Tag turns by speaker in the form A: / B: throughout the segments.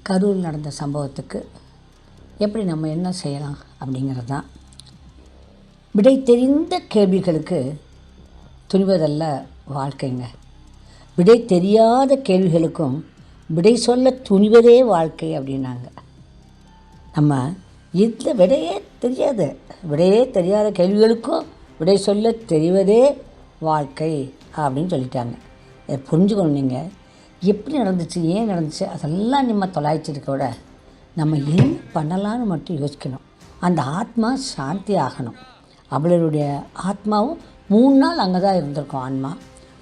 A: கரூரில் நடந்த சம்பவத்துக்கு எப்படி நம்ம என்ன செய்யலாம் அப்படிங்கிறது தான். விடை தெரிந்த கேள்விகளுக்கு துணிவதல்ல வாழ்க்கைங்க. விடை தெரியாத கேள்விகளுக்கும் விடை சொல்ல துணிவதே வாழ்க்கை அப்படின்னாங்க. நம்ம இதில் விடையே தெரியாத கேள்விகளுக்கும் விடை சொல்ல தெரிவதே வாழ்க்கை அப்படின்னு சொல்லிட்டாங்க. இதை புரிஞ்சுக்கணும். நீங்கள் எப்படி நடந்துச்சு, ஏன் நடந்துச்சு, அதெல்லாம் நம்ம தொலைச்சிருக்க விட நம்ம என்ன பண்ணலான்னு மட்டும் யோசிக்கணும். அந்த ஆத்மா சாந்தி ஆகணும். அவளுடைய ஆத்மாவும் 3 நாள் அங்கே தான் இருந்திருக்கும். ஆன்மா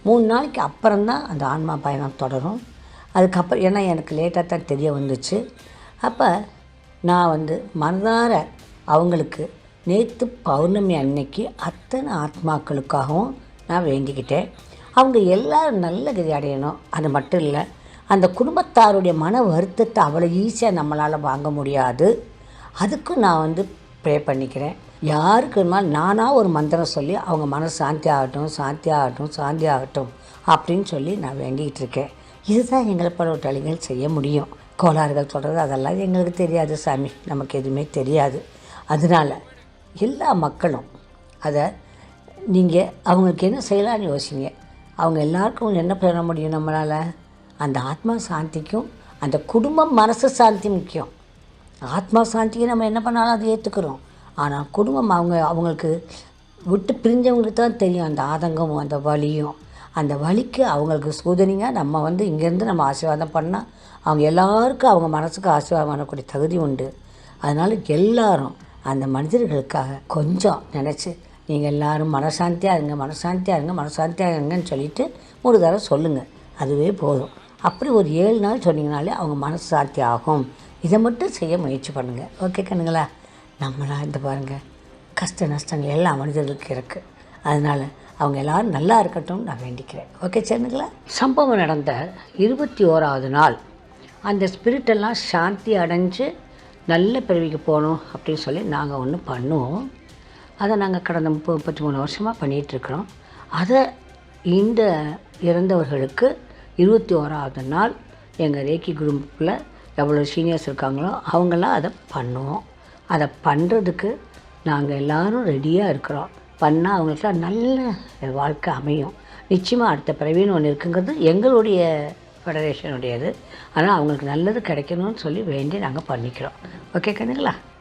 A: 3 நாளைக்கு அப்புறம்தான் அந்த ஆன்மா பயணம் தொடரும். அதுக்கப்புறம் ஏன்னா எனக்கு லேட்டாக தான் தெரிய வந்துச்சு. அப்போ நான் மனதார அவங்களுக்கு நேற்று பௌர்ணமி அன்னைக்கு அத்தனை ஆத்மாக்களுக்காகவும் நான் வேண்டிக்கிட்டேன். அவங்க எல்லோரும் நல்ல கதி அடையணும். அது மட்டும் இல்லை, அந்த குடும்பத்தாருடைய மன வருத்தத்தை அவ்வளோ ஈஸியாக நம்மளால் வாங்க முடியாது. அதுக்கும் நான் ப்ரே பண்ணிக்கிறேன். யாருக்கு நானாக ஒரு மந்திரம் சொல்லி அவங்க மனசு சாந்தி ஆகட்டும், சாந்தி ஆகட்டும், சாந்தி ஆகட்டும் அப்படின்னு சொல்லி நான் வேண்டிகிட்டு இருக்கேன். இதுதான் எங்களை பலவற்றாளிகள் செய்ய முடியும். கோளாறுகள் சொல்கிறது அதெல்லாம் எங்களுக்கு தெரியாது சாமி, நமக்கு எதுவுமே தெரியாது. அதனால் எல்லா மக்களும் அதை நீங்கள் அவங்களுக்கு என்ன செய்யலான்னு யோசிங்க. அவங்க எல்லாருக்கும் என்ன பண்ண முடியும் நம்மளால்? அந்த ஆத்மா சாந்திக்கும் அந்த குடும்பம் மனசு சாந்தி முக்கியம். ஆத்மா சாந்திக்கு நம்ம என்ன பண்ணாலும் அதை ஏற்றுக்கிறோம். ஆனால் குடும்பம் அவங்களுக்கு விட்டு பிரிஞ்சவங்களுக்கு தான் தெரியும் அந்த ஆதங்கமும் அந்த வலியும். அந்த வலிக்கு அவங்களுக்கு சூதனியாக நம்ம இங்கேருந்து நம்ம ஆசீர்வாதம் பண்ணால் அவங்க எல்லாருக்கும் அவங்க மனசுக்கு ஆசீர்வாதம் பண்ணக்கூடிய தகுதி உண்டு. அதனால் எல்லாரும் அந்த மனிதர்களுக்காக கொஞ்சம் நினச்சி நீங்கள் எல்லோரும் மனசாந்தியாக இருங்க, மனசாந்தியாக இருங்க, மனசாந்தியாக இருங்கன்னு சொல்லிவிட்டு 3 தடவை சொல்லுங்கள். அதுவே போதும். அப்படி ஒரு 7 நாள் சொன்னீங்கனாலே அவங்க மனசு சாந்தி ஆகும். இதை மட்டும் செய்ய முயற்சி பண்ணுங்கள். ஓகே கண்ணுங்களா? நம்மளாம் பாருங்கள், கஷ்ட நஷ்டங்கள் எல்லா மனிதர்களுக்கும் இருக்குது. அதனால் அவங்க எல்லோரும் நல்லா இருக்கட்டும் நான் வேண்டிக்கிறேன். ஓகே சரிங்களா? சம்பவம் நடந்த 21ஆவது நாள் அந்த ஸ்பிரிட்டெல்லாம் சாந்தி அடைஞ்சு நல்ல பிறவிக்கு போகணும் அப்படின்னு சொல்லி நாங்கள் ஒன்று பண்ணுவோம். அதை நாங்கள் கடந்த 33 வருஷமாக பண்ணிகிட்ருக்குறோம். அதை இந்த இறந்தவர்களுக்கு 21ஆவது நாள் எங்கள் ரேக்கி குரூப்பில் எவ்வளோ சீனியர்ஸ் இருக்காங்களோ அவங்களாம் அதை பண்ணுவோம். அதை பண்ணுறதுக்கு நாங்கள் எல்லோரும் ரெடியாக இருக்கிறோம். பண்ணால் அவங்களுக்குலாம் நல்ல வாழ்க்கை அமையும். நிச்சயமாக அடுத்த பிறவின்னு ஒன்று இருக்குங்கிறது எங்களுடைய ஃபெடரேஷனுடையது. ஆனால் அவங்களுக்கு நல்லது கிடைக்கணும்னு சொல்லி வேண்டி நாங்கள் பண்ணிக்கிறோம். ஓகே கண்ணுங்களா?